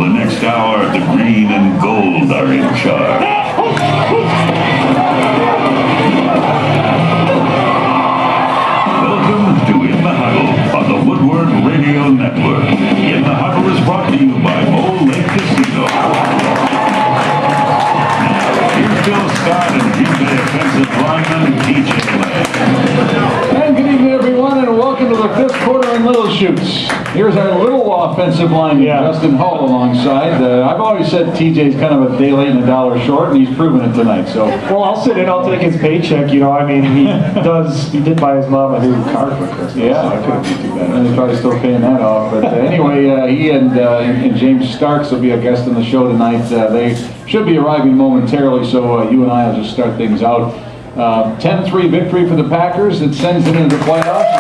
the next hour, the green and gold are in charge. Welcome to In the Huddle on the Woodward Radio Network. In the Huddle is brought to you by Mole Lake Casino. Here's Bill Scott and DJ offensive lineman TJ Lang. And good evening, everyone, and welcome to the fifth quarter in Little Shoots. Here's our little offensive lineman, Justin Hull, alongside. I've always said TJ's kind of a day late and a dollar short, and he's proven it tonight. So, well, I'll sit in. I'll take his paycheck. You know, I mean, he did buy his mom a new car for Christmas. Yeah, so I couldn't be too bad. And he's probably still paying that off. But anyway, he and James Starks will be a guest on the show tonight. They should be arriving momentarily, so you and I will just start things out. 10-3 victory for the Packers. It sends them into the playoffs.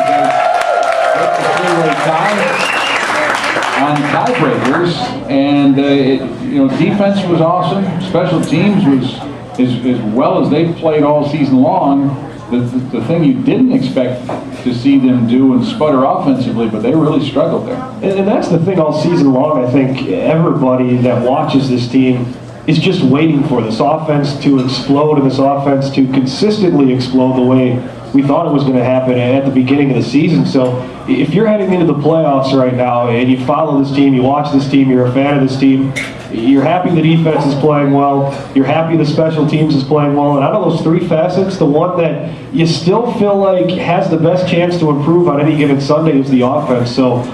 It's a three-way tie on tiebreakers, and defense was awesome. Special teams was as well as they've played all season long. The thing you didn't expect to see them do and sputter offensively, but they really struggled there. And that's the thing all season long. I think everybody that watches this team is just waiting for this offense to explode and this offense to consistently explode the way we thought it was going to happen at the beginning of the season. So if you're heading into the playoffs right now and you follow this team, you watch this team, you're a fan of this team, you're happy the defense is playing well, you're happy the special teams is playing well, and out of those three facets, the one that you still feel like has the best chance to improve on any given Sunday is the offense. So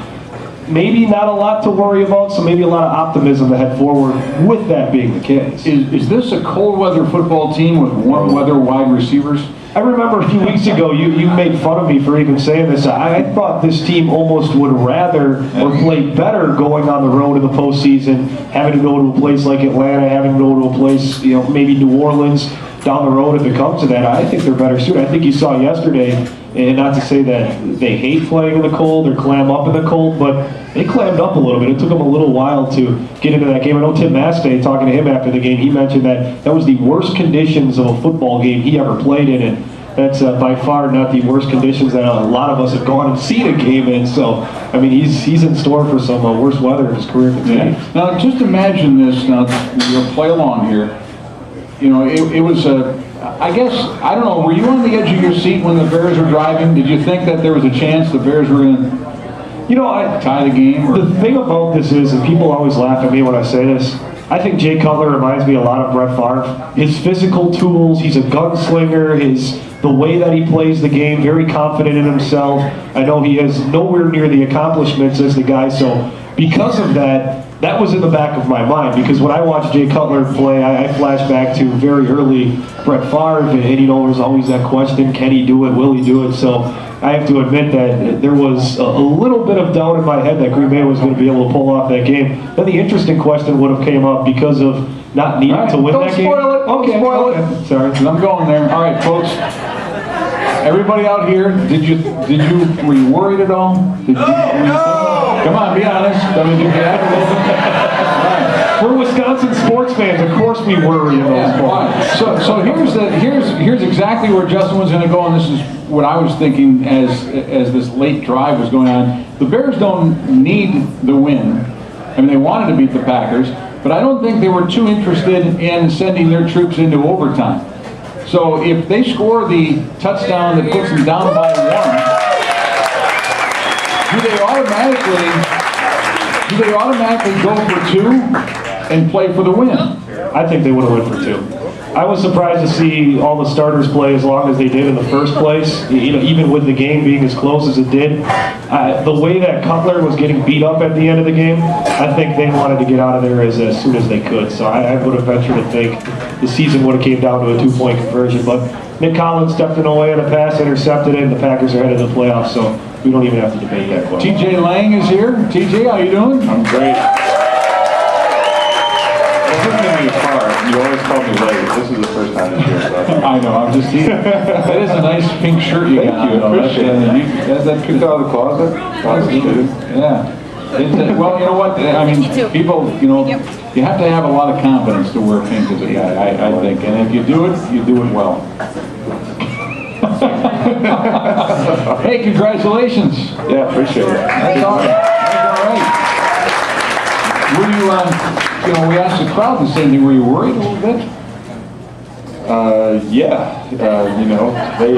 maybe not a lot to worry about, so maybe a lot of optimism to head forward with that being the case. Is this a cold weather football team with warm weather wide receivers? I remember a few weeks ago you made fun of me for even saying this. I thought this team almost would rather or play better going on the road in the postseason, having to go to a place like Atlanta, having to go to a place, maybe New Orleans down the road if it comes to that. I think they're better suited. I think you saw yesterday, and not to say that they hate playing in the cold or clam up in the cold, but they clammed up a little bit. It took them a little while to get into that game. I know Tim Mastay, talking to him after the game, he mentioned that was the worst conditions of a football game he ever played in, and that's by far not the worst conditions that a lot of us have gone and seen a game in. So, I mean, he's in store for some worse weather in his career. Yeah. Now, just imagine this. Now, you'll play along here. It was I guess, I don't know, were you on the edge of your seat when the Bears were driving? Did you think that there was a chance the Bears were going to tie the game? Or? The thing about this is, and people always laugh at me when I say this, I think Jay Cutler reminds me a lot of Brett Favre. His physical tools, he's a gunslinger, the way that he plays the game, very confident in himself. I know he has nowhere near the accomplishments as the guy, so because of that was in the back of my mind, because when I watch Jay Cutler play, I flash back to very early Brett Favre, and there's always that question, can he do it, will he do it? So I have to admit that there was a little bit of doubt in my head that Green Bay was going to be able to pull off that game. Then the interesting question would have came up because of not needing to win that game. Don't spoil it. Sorry. I'm going there. All right, folks. Everybody out here, were you worried at all? No! Come on, be honest. We're Wisconsin sports fans. Of course we worry in those moments. So here's exactly where Justin was going to go, and this is what I was thinking as this late drive was going on. The Bears don't need the win. I mean, they wanted to beat the Packers, but I don't think they were too interested in sending their troops into overtime. So if they score the touchdown that puts them down by one, do they automatically go for two and play for the win? I think they would have went for two. I was surprised to see all the starters play as long as they did in the first place, even with the game being as close as it did. The way that Cutler was getting beat up at the end of the game, I think they wanted to get out of there as soon as they could. So I would have ventured to think the season would have came down to a 2-point conversion. But Nick Collins stepped in away on a pass, intercepted it, and the Packers are headed to the playoffs. So we don't even have to debate that question. TJ Lang is here. TJ, how you doing? I'm great. You always call me late. This is the first time this year. So. I know. I'm just teasing. That is a nice pink shirt you got. Thank you. I appreciate it. That picked out of the closet. Yeah. Well, you know what? I mean, people, you have to have a lot of confidence to wear pink as a guy, I think. And if you do it well. Hey, congratulations. Yeah, appreciate it. That's all right. Were you, we asked the crowd the same thing. Were you worried a little bit? Yeah. They,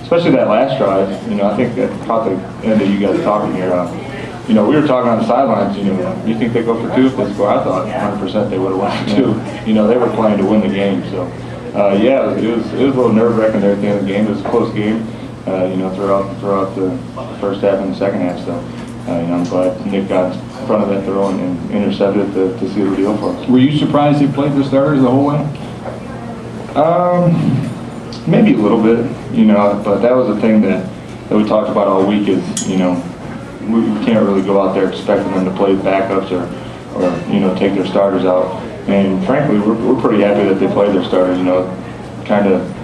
especially that last drive, I think that caught the end of you guys talking here. We were talking on the sidelines, you think they go for 2 if they score? I thought 100% they would have won for 2. They were playing to win the game. So, yeah, it was a little nerve-wracking there at the end of the game. It was a close game, throughout the first half and the second half. So, I'm glad Nick got in front of that throw and intercepted to seal the deal for us. Were you surprised they played the starters the whole way? Maybe a little bit, but that was the thing that we talked about all week is, we can't really go out there expecting them to play backups or take their starters out. And frankly, we're pretty happy that they played their starters, kind of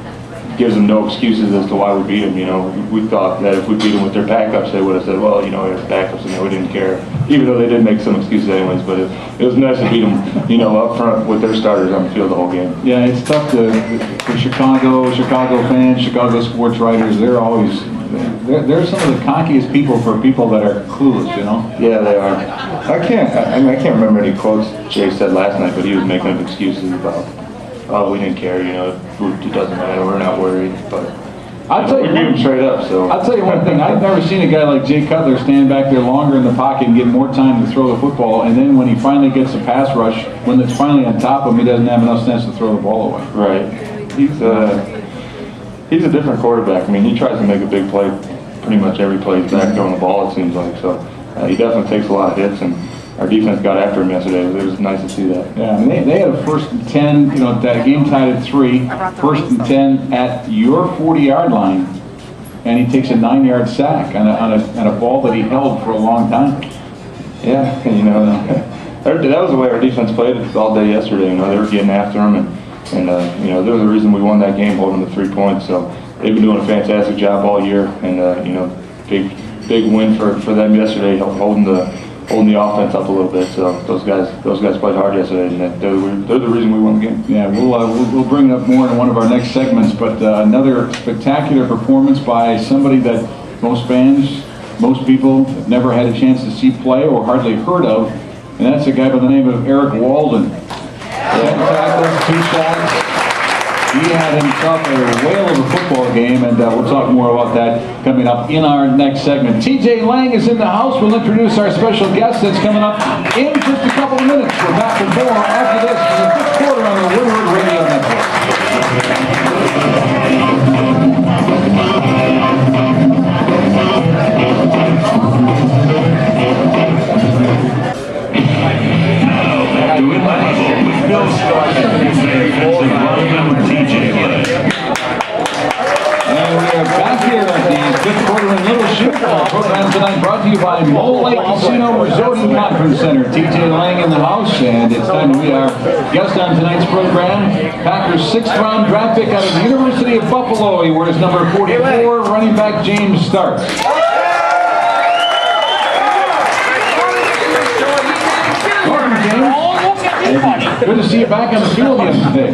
gives them no excuses as to why we beat them, We thought that if we beat them with their backups, they would have said, well, there's backups, and we didn't care. Even though they did make some excuses anyways, but it was nice to beat them, up front with their starters on the field the whole game. Yeah, it's tough for Chicago fans, Chicago sports writers. They're always, they're some of the cockiest people for people that are clueless, Yeah, they are. I can't remember any quotes Jay said last night, but he was making up excuses about, oh, we didn't care, it doesn't matter, we're not worried, but I'll tell you we beat them straight up, so. I'll tell you one thing, I've never seen a guy like Jay Cutler stand back there longer in the pocket and get more time to throw the football, and then when he finally gets a pass rush, when it's finally on top of him, he doesn't have enough sense to throw the ball away. Right. He's a different quarterback. He tries to make a big play pretty much every play he's back throwing the ball, it seems like, so he definitely takes a lot of hits, and our defense got after him yesterday. It was nice to see that. Yeah, they had a 1st and 10, that game tied at 3, 1st and 10 at your 40-yard line, and he takes a 9-yard sack on a ball that he held for a long time. Yeah, that was the way our defense played all day yesterday. They were getting after him, and they're the reason we won that game, holding the 3 points. So they've been doing a fantastic job all year, and big win for them yesterday, holding the offense up a little bit. So those guys played hard yesterday, and they're the reason we won the game. Yeah, we'll bring it up more in one of our next segments, but another spectacular performance by somebody that most fans, most people have never had a chance to see play or hardly heard of, and that's a guy by the name of Eric Walden. 10 tackles, 2 sacks. He had himself a whale of a football game, and we'll talk more about that coming up in our next segment. TJ Lang is in the house. We'll introduce our special guest that's coming up in just a couple of minutes. We're back with more after this for the 5th quarter on the Woodward Radio Network. Back to In the Huddle with Bill Stark and TJ Lang. And we are back here at the 5th quarter in Little Chute. Our program tonight brought to you by Mole Lake Casino Resort and Conference Center. TJ Lang in the house, and it's time to meet our guest on tonight's program. Packers 6th round draft pick out of the University of Buffalo. He wears number 44, running back James Starks. Welcome, James. Good to see you back on the field yesterday.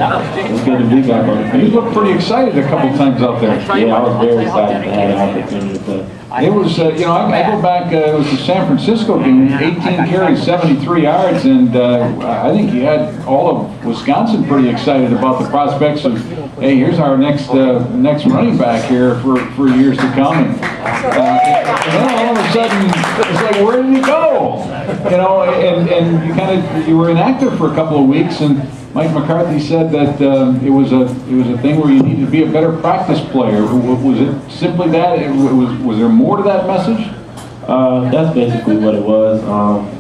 It's good to be back on the You field. looked pretty excited a couple times out there. Yeah, I was very excited to have an opportunity to play. It was, I go back, it was the San Francisco game, 18 carries, 73 yards, and I think you had all of Wisconsin pretty excited about the prospects of, hey, here's our next running back here for years to come. And then all of a sudden, it's like, where did he go? And you were inactive for a couple of weeks, and Mike McCarthy said that it was a thing where you needed to be a better practice player. Was it simply that? Was there more to that message? That's basically what it was.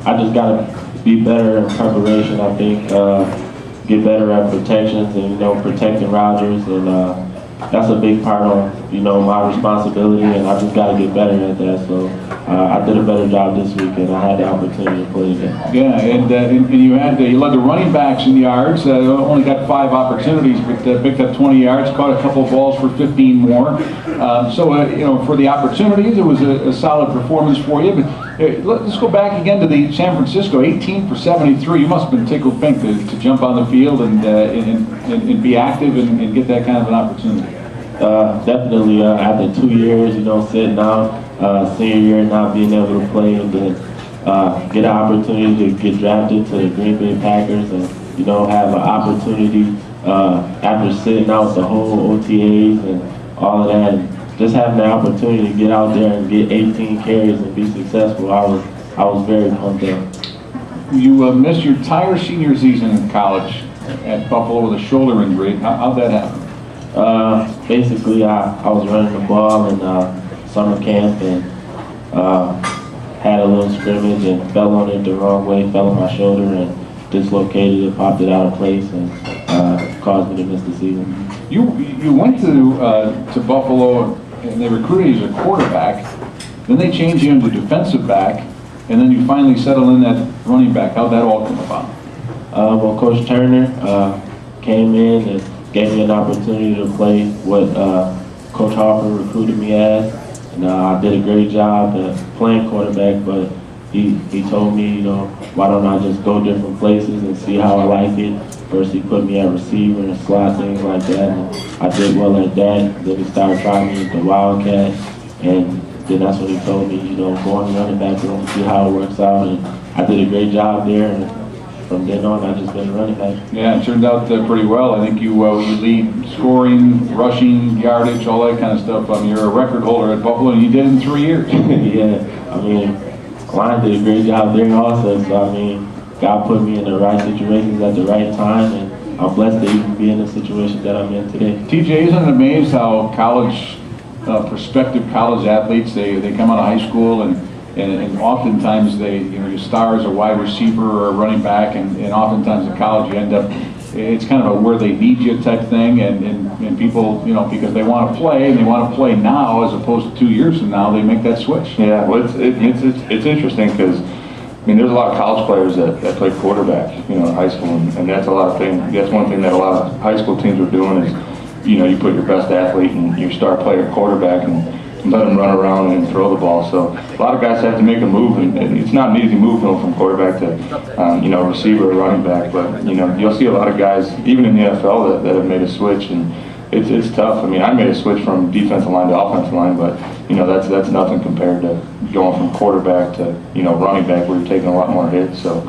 I just got to be better in preparation, I think. Get better at protections and, protecting Rodgers. And that's a big part of, my responsibility. And I just got to get better at that. So I did a better job this week, and I had the opportunity to play today. Yeah, and you led the running backs in yards. Only got 5 opportunities, but picked up 20 yards, caught a couple of balls for 15 more. For the opportunities, it was a solid performance for you. But let's go back again to the San Francisco, 18 for 73. You must have been tickled pink to jump on the field and be active and get that kind of an opportunity. Definitely after 2 years, sitting out, senior year, not being able to play, and then get an opportunity to get drafted to the Green Bay Packers and, you know, have an opportunity after sitting out the whole OTAs and all of that, and just having the opportunity to get out there and get 18 carries and be successful, I was very pumped up. You missed your entire senior season in college at Buffalo with a shoulder injury. How'd that happen? Basically, I was running the ball in summer camp and had a little scrimmage and fell on it the wrong way, fell on my shoulder and dislocated it, popped it out of place, and caused me to miss the season. You went to Buffalo and they recruited you as a quarterback. Then they changed you into defensive back, and then you finally settled in at running back. How'd that all come about? Well, Coach Turner came in and gave me an opportunity to play what Coach Harper recruited me as. And I did a great job at playing quarterback, but he told me, you know, why don't I just go different places and see how I like it. First he put me at receiver and slot, things like that, and I did well at that. Then he started trying me with the Wildcat, and then that's when he told me, you know, go in the running back room, see how it works out, and I did a great job there, and from then on, I've just been a running back. Yeah, it turned out pretty well. I think you lead scoring, rushing, yardage, all that kind of stuff. I mean, you're a record holder at Buffalo, and you did it in 3 years. Yeah, I mean, Klein did a great job there also, so I mean, God put me in the right situations at the right time, and I'm blessed to even be in the situation that I'm in today. TJ, isn't it amazed how college, prospective college athletes, they come out of high school and oftentimes they, you know, you star as a wide receiver or a running back, and oftentimes in college you end up, it's kind of a where they need you type thing, and people, you know, because they want to play and they want to play now as opposed to 2 years from now, they make that switch. Yeah, well, it's interesting because, I mean, there's a lot of college players that play quarterback, you know, in high school, and that's a lot of things. That's one thing that a lot of high school teams are doing is, you know, you put your best athlete and your star player quarterback and let them run around and throw the ball. So a lot of guys have to make a move, and it's not an easy move going from quarterback to, you know, receiver or running back. But, you know, you'll see a lot of guys, even in the NFL, that have made a switch, and it's tough. I mean, I made a switch from defensive line to offensive line, but, you know, that's nothing compared to going from quarterback to, you know, running back, where you're taking a lot more hits. So,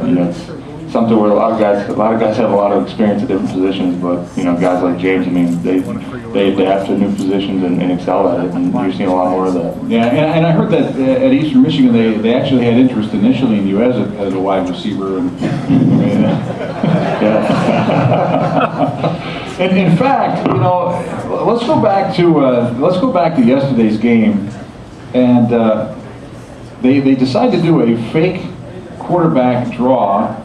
you know, it's something where a lot of guys have a lot of experience at different positions, but, you know, guys like James, I mean, they adapt to new positions and excel at it, and you're seeing a lot more of that. Yeah, and I heard that at Eastern Michigan they actually had interest initially in you as a wide receiver. And Yeah. And in fact, you know, let's go back to yesterday's game, and they decided to do a fake quarterback draw,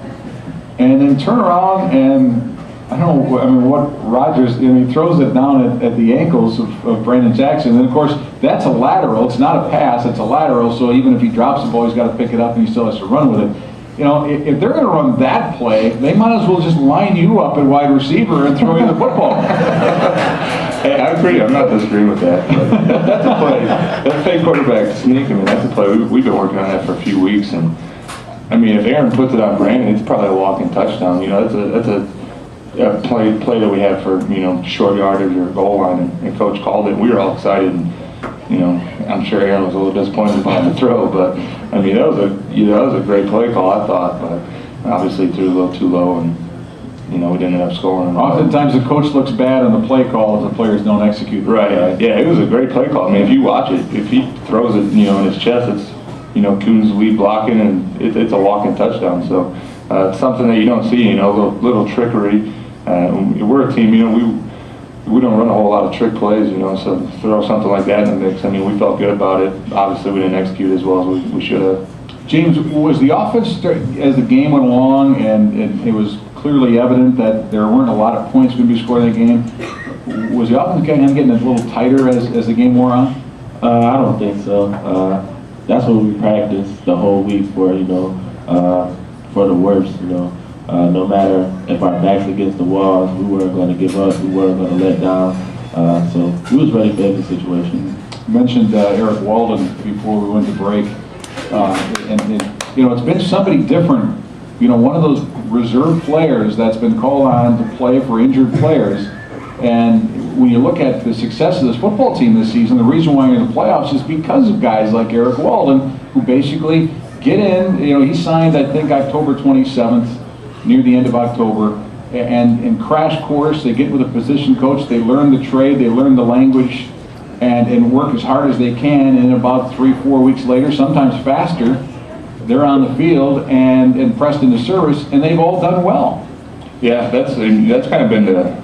and then turn around and I don't know. I mean, what Rodgers? You know, he throws it down at the ankles of Brandon Jackson, and of course that's a lateral. It's not a pass. It's a lateral. So even if he drops the ball, he's got to pick it up, and he still has to run with it. You know, if they're going to run that play, they might as well just line you up at wide receiver and throw you the football. Hey, I agree. I'm not disagreeing with that. But that's a play. That fake quarterback sneak, I mean, that's a play. We've been working on that for a few weeks, and I mean, if Aaron puts it on Brandon, it's probably a walking touchdown. You know, that's a play that we have for, you know, short yardage or goal line, and Coach called it, and we were all excited. And, you know, I'm sure Aaron was a little disappointed about the throw, but I mean, that was a great play call, I thought, but obviously threw a little too low, and, you know, we didn't end up scoring. Oftentimes the coach looks bad on the play call if the players don't execute. Right. Yeah, it was a great play call. I mean, if you watch it, if he throws it, you know, in his chest, it's, you know, Coons lead blocking, and it's a walking touchdown. So it's something that you don't see, you know, little trickery. We're a team, you know, we don't run a whole lot of trick plays, you know, so throw something like that in the mix. I mean, we felt good about it. Obviously, we didn't execute as well as we should have. James, was the offense, as the game went along, and it was clearly evident that there weren't a lot of points going to be scored in the game, was the offense kind of getting a little tighter as the game wore on? I don't think so. That's what we practiced the whole week for, you know, for the worst, you know. No matter if our backs against the walls, we weren't going to give up, we weren't going to let down. So we was ready for every situation. You mentioned Eric Walden before we went to break. And you know, it's been somebody different, you know, one of those reserve players that's been called on to play for injured players. And when you look at the success of this football team this season, the reason why you're in the playoffs is because of guys like Eric Walden, who basically get in. You know, he signed, I think, October 27th, near the end of October, and crash course. They get with a position coach. They learn the trade. They learn the language, and work as hard as they can. And about 3-4 weeks later, sometimes faster, they're on the field and pressed into service, and they've all done well. Yeah, that's kind of been the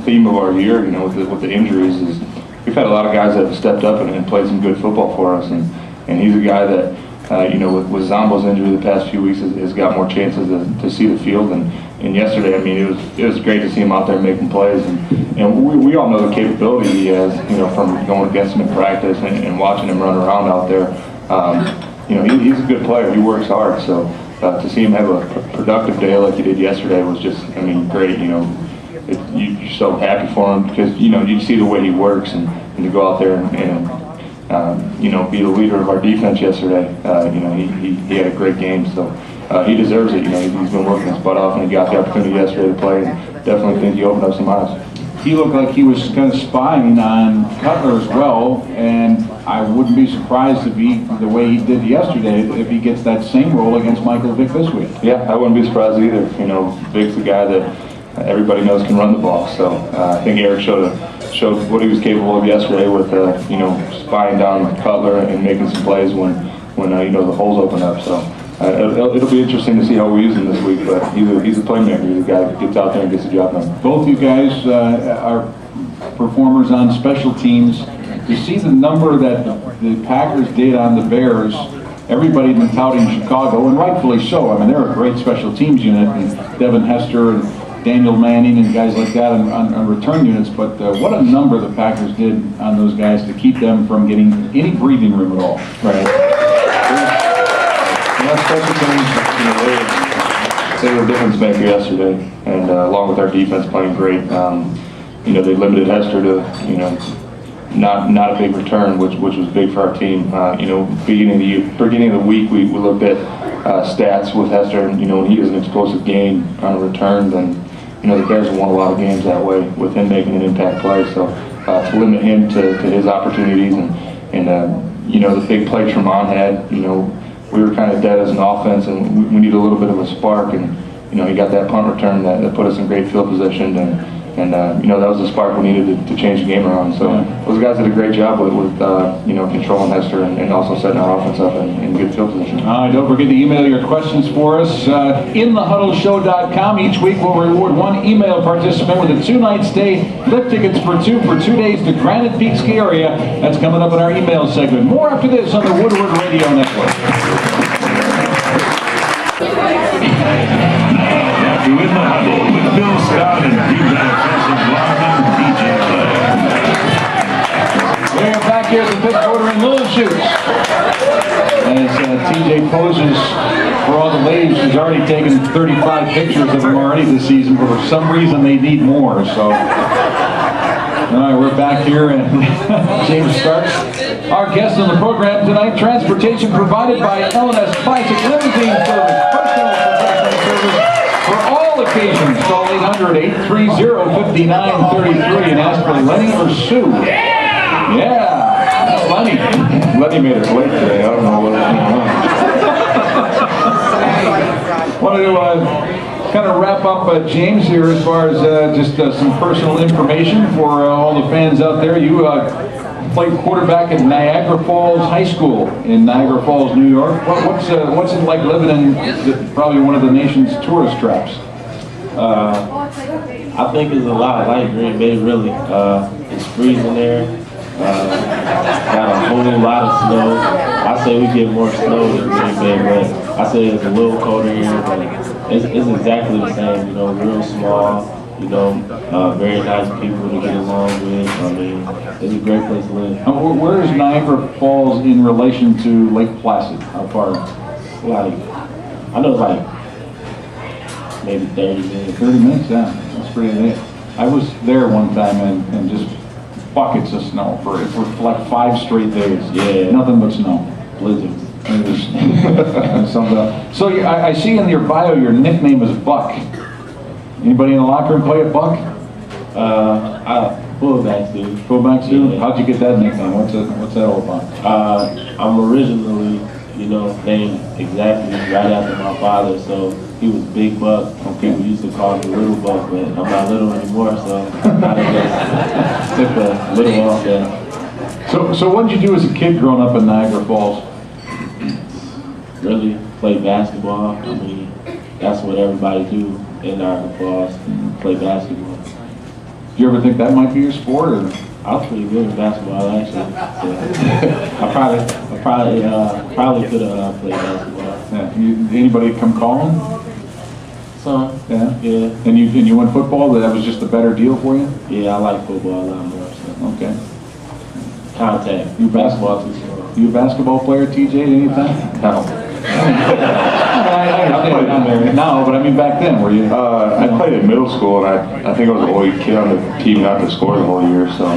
theme of our year. With the injuries, is we've had a lot of guys that have stepped up and played some good football for us, and he's a guy that with Zombo's injury the past few weeks has got more chances to see the field. And yesterday, I mean, it was great to see him out there making plays, and we all know the capability he has. From going against him in practice and watching him run around out there. He's a good player. He works hard. So to see him have a productive day like he did yesterday was just, I mean, great. You're so happy for him because you see the way he works, and to go out there and be the leader of our defense yesterday. He had a great game. So he deserves it. He's been working his butt off, and he got the opportunity yesterday to play. And definitely think he opened up some eyes. He looked like he was kind of spying on Cutler as well, and I wouldn't be surprised if the way he did yesterday, if he gets that same role against Michael Vick this week. Yeah, I wouldn't be surprised either. Vick's the guy that everybody knows can run the ball. So I think Eric showed what he was capable of yesterday with spying down Cutler and making some plays when the holes open up. So it'll be interesting to see how we use him this week. But he's a playmaker. He's a guy that gets out there and gets the job done. Both you guys are performers on special teams. You see the number that the Packers did on the Bears. Everybody's been touting Chicago, and rightfully so. I mean, they're a great special teams unit, and Devin Hester and Daniel Manning and guys like that on return units. But what a number the Packers did on those guys to keep them from getting any breathing room at all. Right. Special teams, they were a difference maker yesterday, and along with our defense playing great, they limited Hester to not a big return, which was big for our team. Beginning of the week, we looked at stats with Hester, and when he has an explosive game on a return, then the Bears have won a lot of games that way with him making an impact play. So to limit him to his opportunities, and the big play Tremont had, we were kind of dead as an offense, and we need a little bit of a spark. And he got that punt return that put us in great field position, and that was the spark we needed to change the game around. So those guys did a great job with controlling Hester and also setting our offense up in good field position. Don't forget to email your questions for us. InTheHuddleShow.com. Each week we'll reward one email participant with a 2-night stay, lift tickets for 2 days to Granite Peak Ski Area. That's coming up in our email segment. More after this on the Woodward Radio Network. To In the Huddle with Bill Scott and defensive lineman DJ Clay. We're back here at the fifth quarter in Little Chutes. As TJ poses for all the ladies, she's already taken 35 pictures of them already this season, but for some reason they need more. So, all right, we're back here, and James Starks, our guest on the program tonight. Transportation provided by L&S Classic Limousine Service, personal professional service for all occasions. Call 800-830-5933 and ask for Lenny or Sue. Yeah, that's Lenny. Lenny made us late today. I don't know what was going on. Wanted to kind of wrap up, James, here as far as just some personal information for all the fans out there. You played quarterback at Niagara Falls High School in Niagara Falls, New York. What's it like living in probably one of the nation's tourist traps? I think it's a lot like Green Bay, really. It's freezing there. Got a whole lot of snow. I say we get more snow than Green Bay, but I say it's a little colder here, but it's exactly the same, real small. Very nice people to get along with. I mean, it's a great place to live. Where is Niagara Falls in relation to Lake Placid? How far? I know it's like maybe 30 minutes. 30 minutes, yeah. That's pretty neat. I was there one time and just buckets of snow for like 5 straight days. Yeah. Nothing but snow. Blizzards. So I see in your bio your nickname is Buck. Anybody in the locker room play at Buck? Fullbacks do. Fullbacks do? Yeah. How'd you get that nickname? What's that all about? I'm originally, named exactly right after my father. So he was Big Buck. People used to call me Little Buck, but I'm not little anymore, so I just took a little off there. So what did you do as a kid growing up in Niagara Falls? Really play basketball. I mean, that's what everybody do in Niagara Falls, play basketball. Do you ever think that might be your sport? Or? I was pretty good at basketball, actually. So I probably could have played basketball. Yeah. Anybody come calling? Some. Yeah. Yeah. And you went football? That was just a better deal for you? Yeah, I like football a lot more. So. Okay. Contact. You Basketball too small. You a basketball player, TJ, at any time? No. I understand now, but I mean back then, were you? I played in middle school, and I think I was the only kid on the team not to score the whole year, so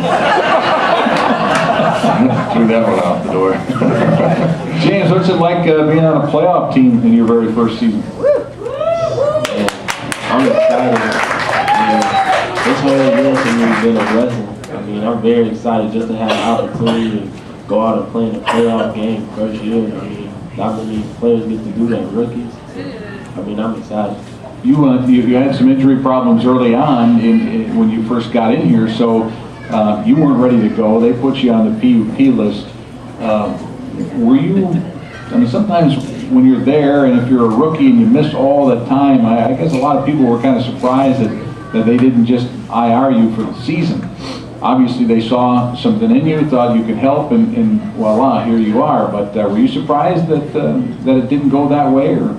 threw that one out the door. James, what's it like being on a playoff team in your very first season? Man, I'm excited. This whole year for me has been a blessing. I mean, I'm very excited just to have the opportunity to go out and play in a playoff game first year. I mean, not many players get to do that, rookies. So, I mean, I'm excited. You had some injury problems early on when you first got in here, so you weren't ready to go. They put you on the PUP list. Were you? I mean, sometimes when you're there, and if you're a rookie and you missed all that time, I guess a lot of people were kind of surprised that they didn't just IR you for the season. Obviously, they saw something in you, thought you could help, and voila, here you are. But were you surprised that it didn't go that way, or?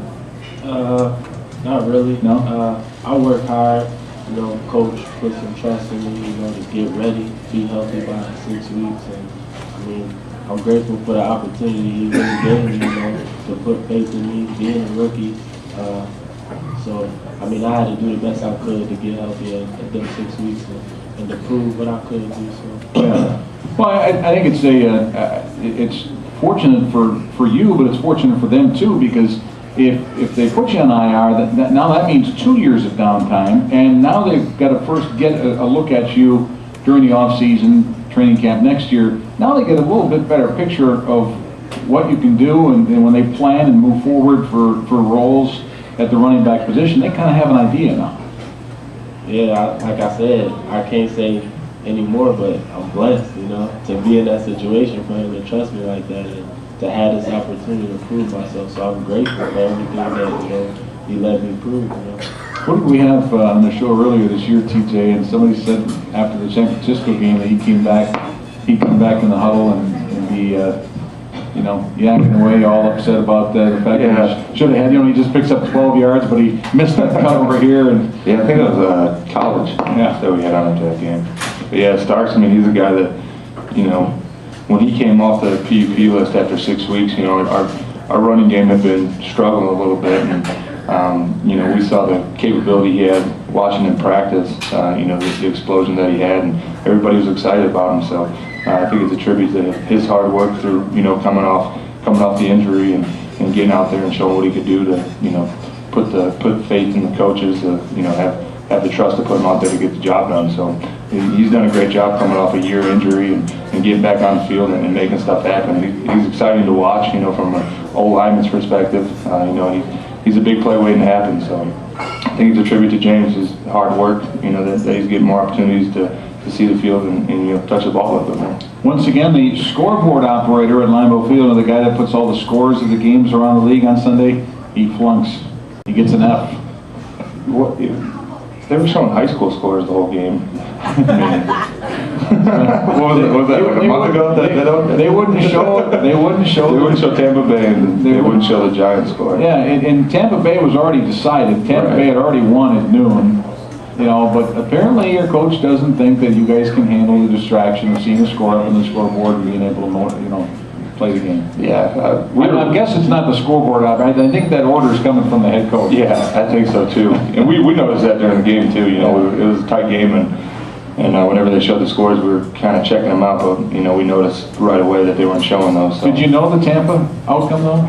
Not really. No. I work hard. Coach put some trust in me. To get ready, be healthy by 6 weeks, and I mean, I'm grateful for the opportunity he really gave me. To put faith in me, being a rookie. So I mean, I had to do the best I could to get healthy at those 6 weeks. And to prove what I could do. So. Yeah. Well, I think it's fortunate for you, but it's fortunate for them too, because if they put you on IR, now that means 2 years of downtime, and now they've got to first get a look at you during the off-season training camp next year. Now they get a little bit better picture of what you can do, and when they plan and move forward for roles at the running back position, they kind of have an idea now. Yeah, like I said, I can't say anymore, but I'm blessed, to be in that situation for him to trust me like that and to have this opportunity to prove myself. So I'm grateful for everything that, he let me prove, What did we have on the show earlier this year, TJ, and somebody said after the San Francisco game that he'd come back in the huddle and be, yakking away, all upset about the fact that he should have had, he just picks up 12 yards, but he missed that cut over here. And Yeah, I think it was college that we had on after that game. But yeah, Starks, I mean, he's a guy that, when he came off the PUP list after 6 weeks, our running game had been struggling a little bit, and we saw the capability he had watching him practice, the explosion that he had, and everybody was excited about him. So I think it's a tribute to his hard work through, coming off the injury and getting out there and showing what he could do to, put faith in the coaches to, have the trust to put him out there to get the job done. So he's done a great job coming off a year injury and getting back on the field and making stuff happen. He's exciting to watch, from an old lineman's perspective. He's a big play waiting to happen. So I think it's a tribute to James, his hard work, that he's getting more opportunities to see the field and touch the ball a little bit more. Once again, the scoreboard operator at Limbo Field, the guy that puts all the scores of the games around the league on Sunday, he flunks. He gets an F. What? They were showing high school scores the whole game. What was that like a month ago? They wouldn't show. They wouldn't show Tampa Bay, and they wouldn't show the Giants score. Yeah, and Tampa Bay was already decided. Tampa Bay had already won at noon. But apparently your coach doesn't think that you guys can handle the distraction of seeing a score up on the scoreboard and being able to, play the game. Yeah. I guess it's not the scoreboard up. I think that order is coming from the head coach. Yeah, I think so too. And we noticed that during the game too. It was a tight game, and whenever they showed the scores, we were kind of checking them out. But we noticed right away that they weren't showing those. So. Did you know the Tampa outcome though?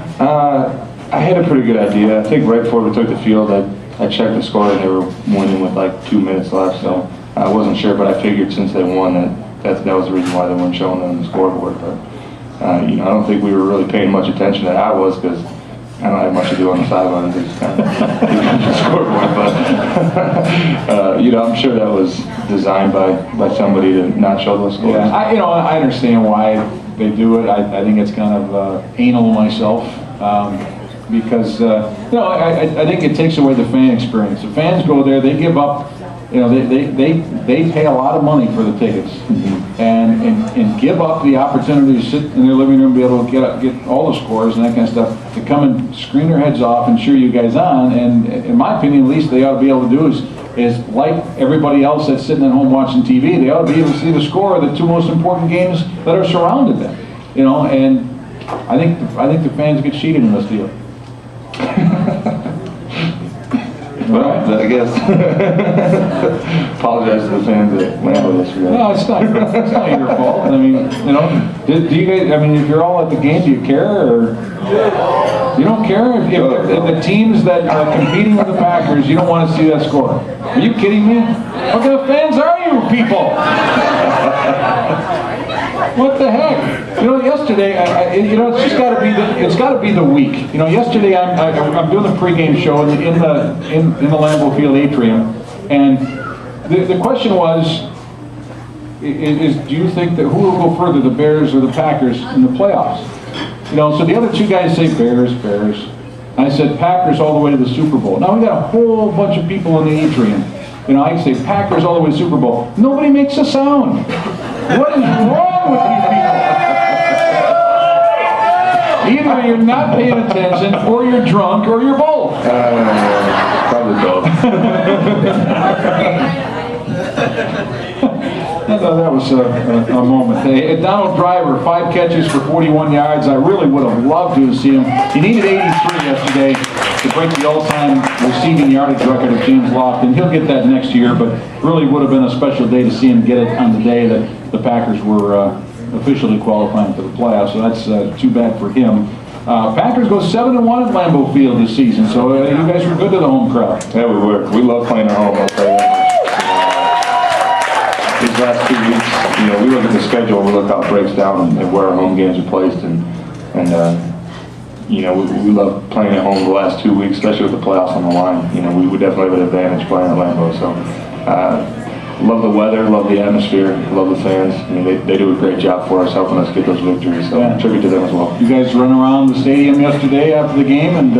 I had a pretty good idea. I think right before we took the field, I checked the score and they were winning with like 2 minutes left. So I wasn't sure, but I figured since they won that was the reason why they weren't showing them on the scoreboard. But you know, I don't think we were really paying much attention that I was, because I don't have much to do on the sidelines. It's kind of the scoreboard, but you know, I'm sure that was designed by somebody to not show those scores. Yeah, I understand why they do it. I think it's kind of anal myself, because I think it takes away the fan experience. The fans go there, they give up. You know, they pay a lot of money for the tickets, and give up the opportunity to sit in their living room, be able to get all the scores and that kind of stuff, to come and scream their heads off and cheer you guys on. And in my opinion, at least they ought to be able to do is like everybody else that's sitting at home watching TV, they ought to be able to see the score of the two most important games that are surrounded them. You know, and I think the fans get cheated in this deal. Well, I guess. Apologize to the fans at Lambeau yesterday. No, it's not your fault. I mean, you know, do you guys? I mean, if you're all at the game, do you care, or you don't care if the teams that are competing with the Packers, you don't want to see that score? Are you kidding me? What kind of fans are you people? What the heck? You know, yesterday, it's got to be the week. You know, yesterday I'm doing the pregame show in the Lambeau Field atrium, and the question was, do you think that who will go further, the Bears or the Packers in the playoffs? You know, so the other two guys say Bears. I said Packers all the way to the Super Bowl. Now we got a whole bunch of people in the atrium. You know, I say Packers all the way to Super Bowl. Nobody makes a sound. What is wrong with you people? Either you're not paying attention, or you're drunk, or you're both. Probably both. I thought that was a moment. Hey, Donald Driver, 5 catches for 41 yards. I really would have loved to have seen him. He needed 83 yesterday to break the all-time receiving yardage record of James Lofton. He'll get that next year, but really would have been a special day to see him get it on the day that the Packers were officially qualifying for the playoffs. So that's too bad for him. Packers go 7-1 at Lambeau Field this season, so you guys were good to the home crowd. Yeah, we were. We love playing at home, I'll tell you. These last 2 weeks, you know, we look at the schedule, we look how it breaks down and where our home games are placed, and you know, we love playing at home the last 2 weeks, especially with the playoffs on the line. You know, we definitely have an advantage playing at Lambeau. So, love the weather, love the atmosphere, love the fans. I mean, they do a great job for us, helping us get those victories. So, tribute to them as well. You guys run around the stadium yesterday after the game and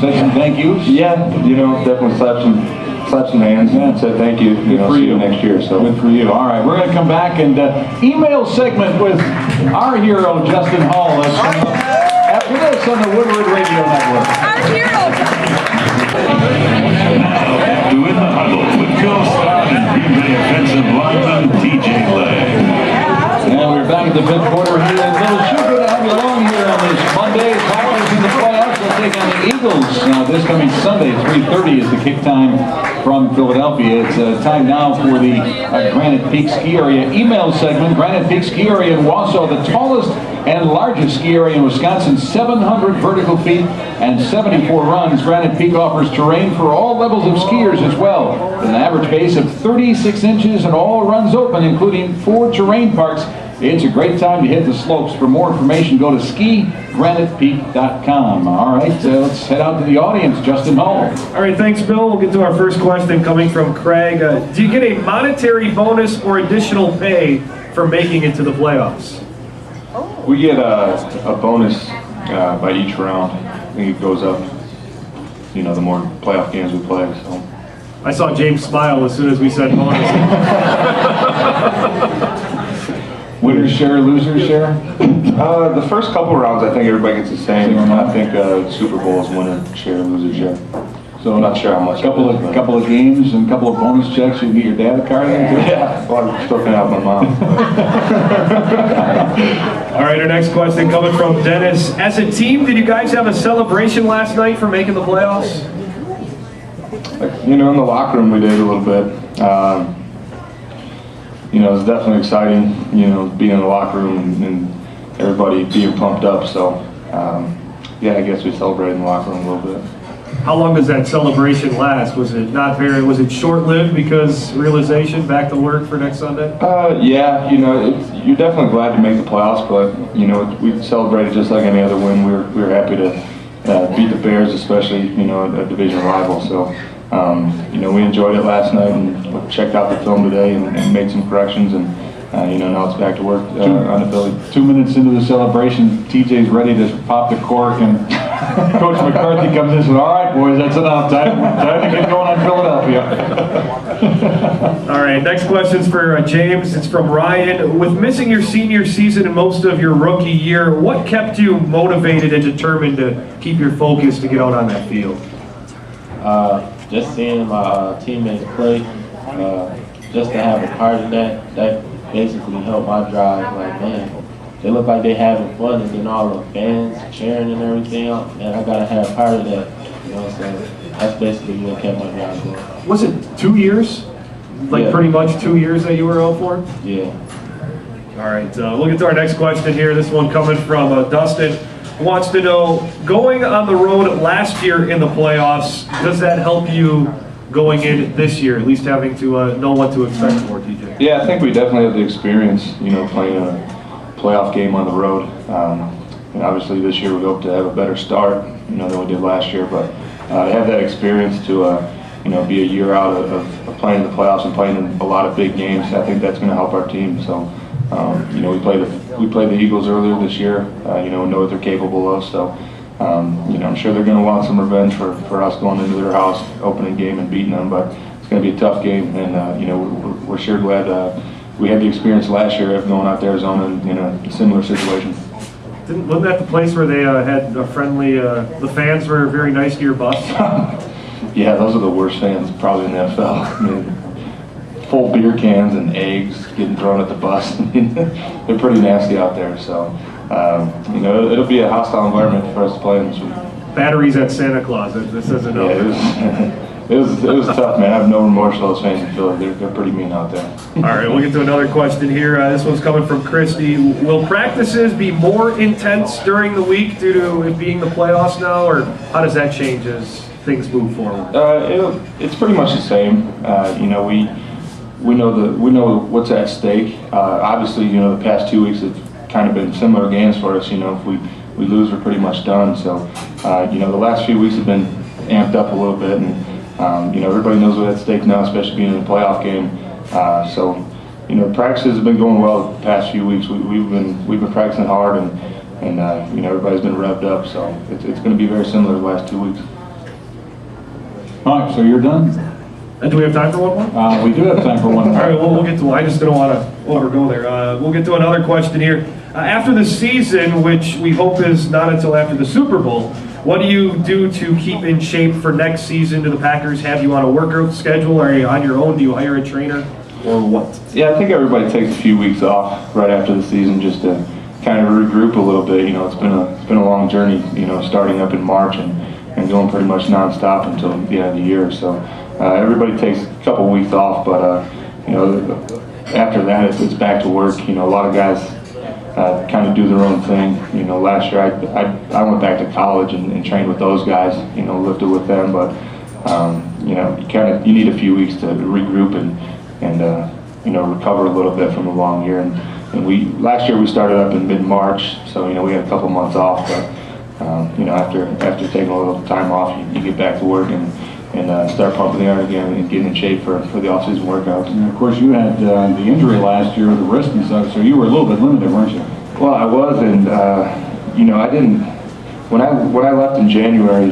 said some thank yous? Yeah, you know, definitely slapped some hands and said thank you. You know, see you next year. So good for you. All right, we're going to come back and email segment with our hero Justin Hall. That's coming up after this on the Woodward Radio Network. Our hero. Now, doing the huddle with co-star and Green Bay offensive lineman TJ Lang. And we're back at the fifth quarter here in Little Sugar to have you along here on this Monday. Packers in the playoffs will take on the Eagles. Now, this coming Sunday, 3:30 is the kick time from Philadelphia. It's time now for the Granite Peak Ski Area email segment. Granite Peak Ski Area in Wausau, the tallest and largest ski area in Wisconsin, 700 vertical feet and 74 runs. Granite Peak offers terrain for all levels of skiers as well. With an average base of 36 inches and all runs open, including 4 terrain parks. It's a great time to hit the slopes. For more information, go to skigranitepeak.com. All right, let's head out to the audience. Justin Hall. All right, thanks, Bill. We'll get to our first question coming from Craig. Do you get a monetary bonus or additional pay for making it to the playoffs? we get a bonus by each round. I think it goes up, you know, the more playoff games we play. So. I saw James smile as soon as we said bonus. Winners share, losers share? The first couple rounds, I think everybody gets the same. I think Super Bowl is winner share, loser share. So I'm not sure how much. Couple of games and a couple of bonus checks. You get your dad a card. Yeah, well, I'm still gonna have my mom. All right, our next question coming from Dennis. As a team, did you guys have a celebration last night for making the playoffs? You know, in the locker room we did a little bit. You know, it was definitely exciting, you know, being in the locker room and everybody being pumped up. So, yeah, I guess we celebrated in the locker room a little bit. How long does that celebration last? Was it short-lived because realization back to work for next Sunday? Yeah, you're definitely glad to make the playoffs, but we celebrated just like any other win. We were happy to beat the Bears, especially a division rival. So we enjoyed it last night and checked out the film today and made some corrections, and now it's back to work on the Philly. 2 minutes into the celebration, TJ's ready to pop the cork, and Coach McCarthy comes in and says, "All right, boys, that's enough. Time to get going on Philadelphia." All right, next question's for James. It's from Ryan. With missing your senior season and most of your rookie year, what kept you motivated and determined to keep your focus to get out on that field? Just seeing my teammates play, just to have a part in that basically helped my drive. Like, man, they look like they having fun, and then all the fans cheering and everything else, and I gotta have part of that. So that's basically what kept my drive going. Was it 2 years? Like Yeah. pretty much 2 years that you were out for? Yeah. All right, we'll get to our next question here. This one coming from Dustin. Wants to know, going on the road last year in the playoffs, does that help you going in this year, at least having to know what to expect for, TJ? Yeah, I think we definitely have the experience, playing a playoff game on the road. And obviously this year we hope to have a better start, than we did last year. But to have that experience to, be a year out of playing the playoffs and playing in a lot of big games, I think that's going to help our team. So, we played the Eagles earlier this year. Know what they're capable of. So, I'm sure they're going to want some revenge for us going into their house, opening game and beating them. But it's going to be a tough game, and we're sure glad we had the experience last year of going out to Arizona in a similar situation. Wasn't that the place where they had a friendly, the fans were very nice to your bus? Yeah, those are the worst fans probably in the NFL. I mean, full beer cans and eggs getting thrown at the bus. They're pretty nasty out there. So, it'll be a hostile environment for us to play in this week. Batteries at Santa Claus, that says enough. Yeah, it was tough, man. I have no remorse for those fans in Philly. They're pretty mean out there. All right, we'll get to another question here. This one's coming from Christy. Will practices be more intense during the week due to it being the playoffs now, or how does that change as things move forward? It's pretty much the same. We know what's at stake. Obviously, the past 2 weeks have kind of been similar games for us. If we lose, we're pretty much done. So, the last few weeks have been amped up a little bit, and everybody knows what's at stake now, especially being in a playoff game. Practices have been going well the past few weeks. We've been practicing hard, and everybody's been revved up. So it's going to be very similar the last 2 weeks. All right, so you're done? And do we have time for one more? We do have time for one All more. right, well, we'll get to, I just didn't want to overgo there. We'll get to another question here. After the season, which we hope is not until after the Super Bowl, what do you do to keep in shape for next season? Do the Packers have you on a workout schedule? Are you on your own? Do you hire a trainer? Or what? Yeah, I think everybody takes a few weeks off right after the season just to kind of regroup a little bit. It's been a long journey, starting up in March and going pretty much nonstop until the end of the year. So everybody takes a couple weeks off, but after that it's back to work. A lot of guys kind of do their own thing. Last year I went back to college and trained with those guys. Lifted with them, but you need a few weeks to regroup and recover a little bit from a long year. And last year we started up in mid-March, so we had a couple months off. But after taking a little time off, you get back to work and start pumping the iron again and getting in shape for the off-season workouts. And of course, you had the injury last year with the wrist and stuff, so you were a little bit limited, weren't you? Well, I was, and I didn't. When I left in January,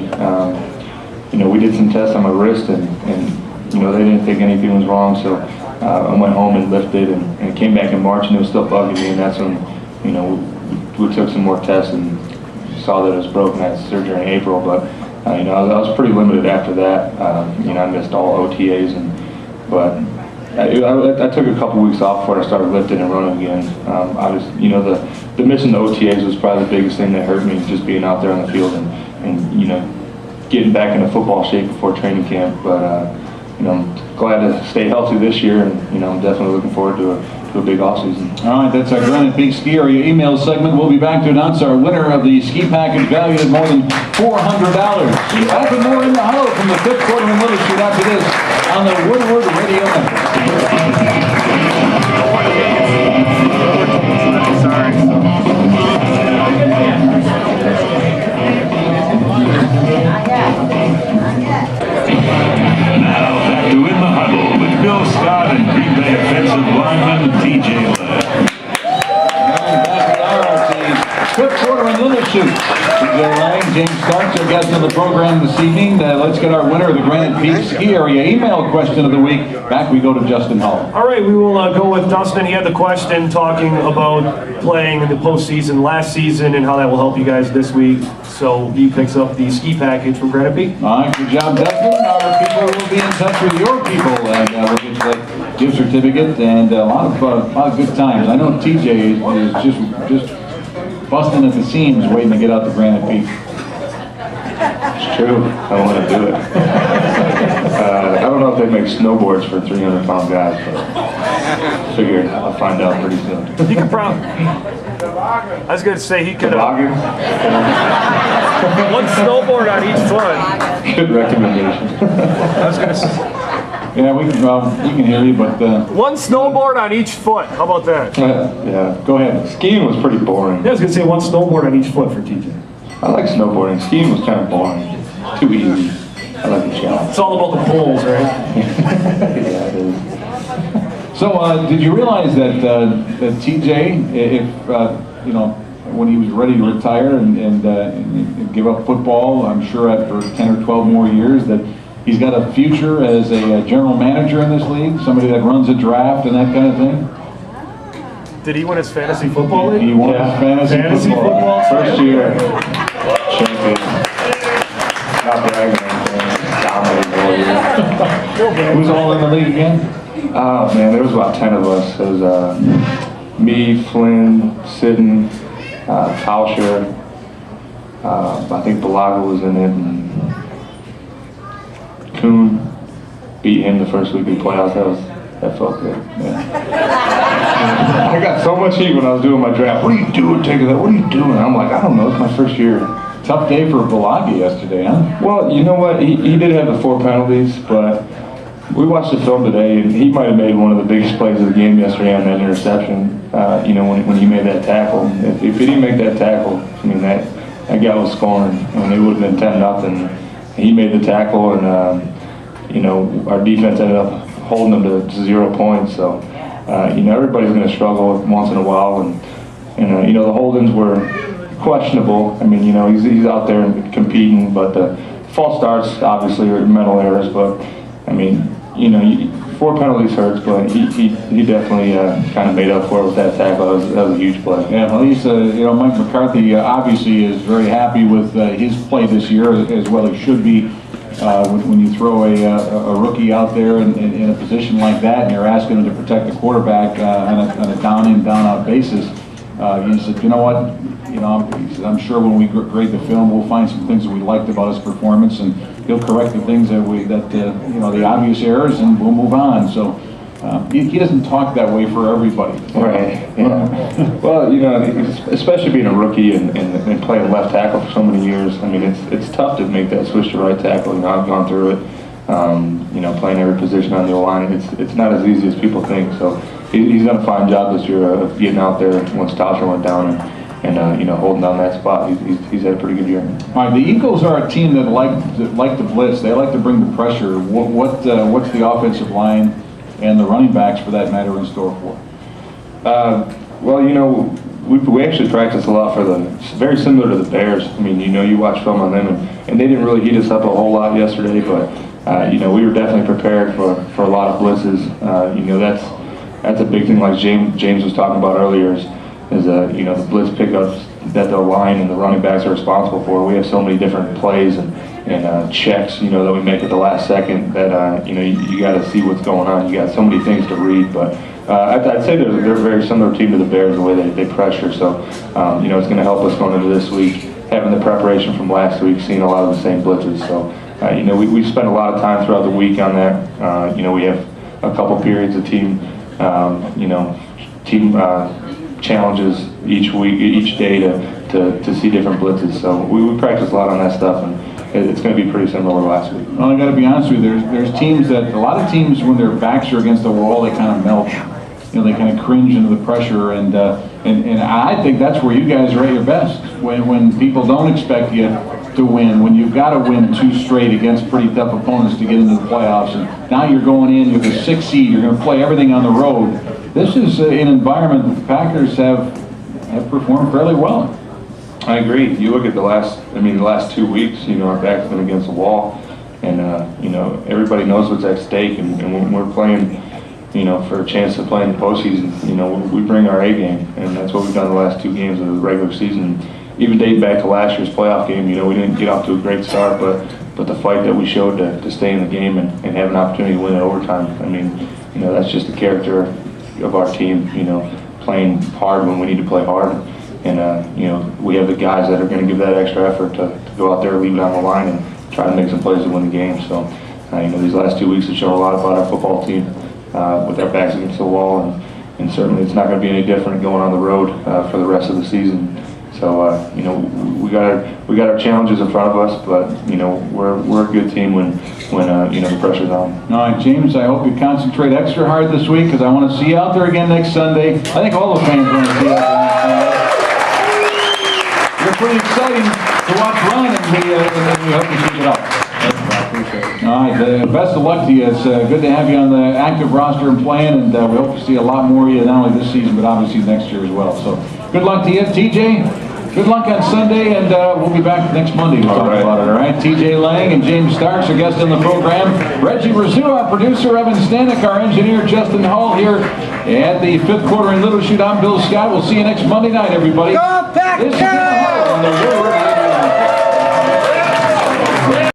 we did some tests on my wrist, and they didn't think anything was wrong, so I went home and lifted, and came back in March, and it was still bugging me, and that's when we took some more tests and saw that it was broken. I had surgery in April, but I was pretty limited after that. I missed all OTAs, but I took a couple weeks off before I started lifting and running again. The missing the OTAs was probably the biggest thing that hurt me, just being out there on the field and getting back into football shape before training camp. But I'm glad to stay healthy this year, and I'm definitely looking forward to a big offseason. All right, that's our Granite Peak Ski Area email segment. We'll be back to announce our winner of the ski package valued at more than $400. Back with more in the Huddle from the 5th quarter in Little Street after this on the Woodward Radio Network. Now back to In the Huddle with Bill Scott and Green Bay offensive lineman TJ Ladd. Fifth quarter in Little Chute. TJ Lang, James Starks, our guest on the program this evening. Let's get our winner of the Granite Peak Ski Area email question of the week. Back we go to Justin Hull. All right, we will go with Dustin. He had the question talking about playing in the postseason last season and how that will help you guys this week. So he picks up the ski package from Granite Peak. All right, good job, Dustin. Our people will be in touch with your people, and we'll get you that gift certificate and a lot of good times. I know TJ is just busting at the seams, waiting to get out to Granite Peak. It's true. I want to do it. I don't know if they make snowboards for 300-pound guys, but I figured I'll find out pretty soon. He could probably. I was going to say he could. Toboggan? One snowboard on each foot. Good recommendation. I was going to say. Yeah, we can hear you, but One snowboard on each foot. How about that? Yeah. go ahead. Skiing was pretty boring. I was going to say one snowboard on each foot for TJ. I like snowboarding. Skiing was kind of boring. Too easy. I like the challenge. It's all about the poles, right? Yeah, it is. So, did you realize that TJ, if when he was ready to retire and give up football, I'm sure after 10 or 12 more years, that he's got a future as a general manager in this league, somebody that runs a draft and that kind of thing? Did he win his fantasy football league? He won his fantasy football. First year. Champion. Not bragging. Dominating all year. Who's all in the league again? Oh man, there was about 10 of us. It was me, Flynn, Sidden, Tauscher. I think Balaga was in it, and Kuhn beat him the first week of the playoffs. That felt good. Yeah. I got so much heat when I was doing my draft. What are you doing, taking that? What are you doing? I'm like, I don't know. It's my first year. Tough day for Balagi yesterday, huh? Well, you know what? He did have the 4 penalties, but we watched the film today, and he might have made one of the biggest plays of the game yesterday on that interception. When he made that tackle. If he didn't make that tackle, I mean that guy was scoring, and it would have been 10-0. He made the tackle, and our defense ended up holding them to 0 points. So everybody's going to struggle once in a while, and the holdings were questionable. I mean, he's out there and competing, but the false starts obviously are mental errors. But I mean, 4 penalties hurts, but he definitely kind of made up for it with that tackle. That was a huge play. Yeah, well, he's Mike McCarthy obviously is very happy with his play this year, as well he should be. When you throw a rookie out there in a position like that, and you're asking him to protect the quarterback on a down-in, down-out basis, he said, you know what? I'm sure when we grade the film, we'll find some things that we liked about his performance, and he'll correct the things that the obvious errors, and we'll move on. So he doesn't talk that way for everybody. Right. Yeah. Well, especially being a rookie and playing left tackle for so many years. I mean, it's tough to make that switch to right tackle. I've gone through it. Playing every position on the O-line, it's not as easy as people think. So he's done a fine job this year of getting out there once Tauscher went down and holding down that spot. He's had a pretty good year. All right, the Eagles are a team that like to blitz. They like to bring the pressure. What's the offensive line and the running backs, for that matter, in store for? We actually practice a lot very similar to the Bears. I mean, you watch film on them, and they didn't really heat us up a whole lot yesterday, but we were definitely prepared for a lot of blitzes. That's a big thing, like James was talking about earlier, is the blitz pickups that the line and the running backs are responsible for. We have so many different plays and checks, that we make at the last second that, you got to see what's going on. You got so many things to read, but I'd say they're a very similar team to the Bears, the way they pressure. So, it's going to help us going into this week, having the preparation from last week, seeing a lot of the same blitzes. So, we spent a lot of time throughout the week on that. We have a couple periods of team, team challenges each week, each day to see different blitzes. So we practice a lot on that stuff, and it's going to be pretty similar to last week. Well, I got to be honest with you. There's teams that, a lot of teams, when their backs are against the wall, they kind of melt. You know, they kind of cringe into the pressure, and I think that's where you guys are at your best. When people don't expect you to win, when you've got to win 2 straight against pretty tough opponents to get into the playoffs, and now you're going in, you're the 6th seed, you're going to play everything on the road. This is an environment that the Packers have performed fairly well. I agree. You look at the last 2 weeks, you know, our back's been against the wall, and, you know, everybody knows what's at stake, and when we're playing, you know, for a chance to play in the postseason, you know, we bring our A game, and that's what we've done the last 2 games of the regular season. Even dating back to last year's playoff game, you know, we didn't get off to a great start, but the fight that we showed to stay in the game and have an opportunity to win in overtime, I mean, you know, that's just the character of our team, you know, playing hard when we need to play hard. And, you know, we have the guys that are going to give that extra effort to go out there, leave it on the line, and try to make some plays to win the game. So, you know, these last 2 weeks have shown a lot about our football team with our backs against the wall, and certainly it's not going to be any different going on the road for the rest of the season. So, you know, we got our challenges in front of us, but, you know, we're a good team when you know, the pressure's on. All right, James, I hope you concentrate extra hard this week, because I want to see you out there again next Sunday. I think all the fans want to see you out there next Sunday. You're pretty exciting to watch run, and we hope you keep it up. All right, best of luck to you. It's good to have you on the active roster and playing, and we hope to see a lot more of you, not only this season, but obviously next year as well. So good luck to you. TJ, good luck on Sunday, and we'll be back next Monday to talk about it, all right? TJ Lang and James Starks are guests on the program. Reggie Rizzo, our producer, Evan Stanek, our engineer, Justin Hall here at the 5th quarter in Little Chute. I'm Bill Scott. We'll see you next Monday night, everybody. Go Packers! This is the Huddle on the Word